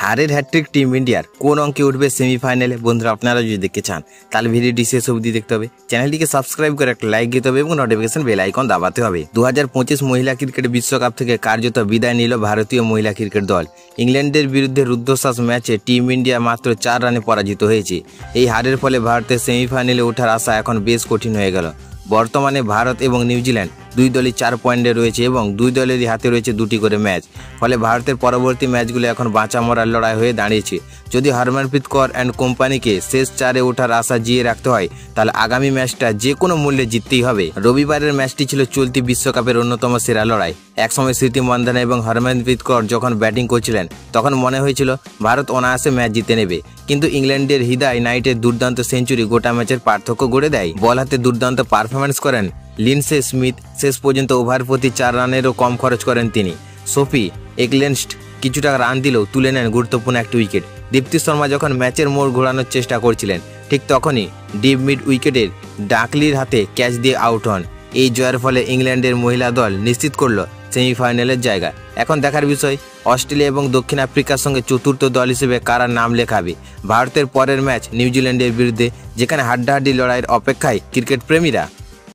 হারের hat trick team ইন্ডিয়ার কোন অঙ্কে উঠবে সেমিফাইনালে? বন্ধুরা আপনারা যদি দেখতে চান তাহলে ভিডিওটি শেষ অবধি দেখতে হবে। চ্যানেলটিকে সাবস্ক্রাইব করে একটা লাইক দিতে হবে এবং নোটিফিকেশন বেল আইকন দাবাতে হবে। 2025 মহিলা ক্রিকেট বিশ্বকাপ থেকে কার্যত বিদায় নিল ভারতীয় মহিলা ক্রিকেট দল। ইংল্যান্ডের বিরুদ্ধে রুদ্ধশ্বাস ম্যাচে টিম ইন্ডিয়া মাত্র 4 রানে পরাজিত হয়েছে। এই হারের ফলে ভারতের সেমিফাইনালে ওঠার আশা এখন বেশ কঠিন হয়ে গেল। বর্তমানে ভারত এবং নিউজিল্যান্ড দুই দলই 4 পয়েন্টে রয়েছে এবং দুই দলেরই হাতে রয়েছে 2টি করে ম্যাচ। ফলে ভারতের পরবর্তী ম্যাচগুলো এখন বাঁচা মরার লড়াই হয়ে দাঁড়িয়েছে। যদি হরমনপ্রীত কৌর অ্যান্ড কোম্পানিকে শেষ 4-এ ওঠার আশা জিয়ে রাখতে হয় তাহলে আগামী ম্যাচটা যে কোনো মূল্যে জিততেই হবে। রবিবারের ম্যাচটি ছিল চলতি বিশ্বকাপের অন্যতম সেরা লড়াই। একসময় স্মৃতি মান্ধানা এবং হরমনপ্রীত কৌর যখন ব্যাটিং করছিলেন তখন মনে হয়েছিল ভারত অনায়াসে ম্যাচ জিতে নেবে, কিন্তু ইংল্যান্ডের হৃদয় নাইটের দুর্দান্ত সেঞ্চুরি গোটা ম্যাচের পার্থক্য গড়ে দেয়। বল হাতে দুর্দান্ত পারফরম্যান্স করেন লিন্ডসে স্মিথ, শেষ পর্যন্ত ওভার প্রতি 4 রানেরও কম খরচ করেন তিনি। সোফি এগলেনস্ট কিছুটা রান দিলেও তুলে নেন গুরুত্বপূর্ণ একটি উইকেট। দীপ্তি শর্মা যখন ম্যাচের মোড় ঘোরানোর চেষ্টা করছিলেন ঠিক তখনই ডিপ মিড উইকেটের ডাকলির হাতে ক্যাচ দিয়ে আউট হন। এই জয়ের ফলে ইংল্যান্ডের মহিলা দল নিশ্চিত করল সেমিফাইনালের জায়গা। এখন দেখার বিষয় অস্ট্রেলিয়া এবং দক্ষিণ আফ্রিকার সঙ্গে চতুর্থ দল হিসেবে কারা নাম লেখাবে। ভারতের পরের ম্যাচ নিউজিল্যান্ডের বিরুদ্ধে, যেখানে হাড্ডাহাড্ডি লড়াইয়ের অপেক্ষায় ক্রিকেট প্রেমীরা।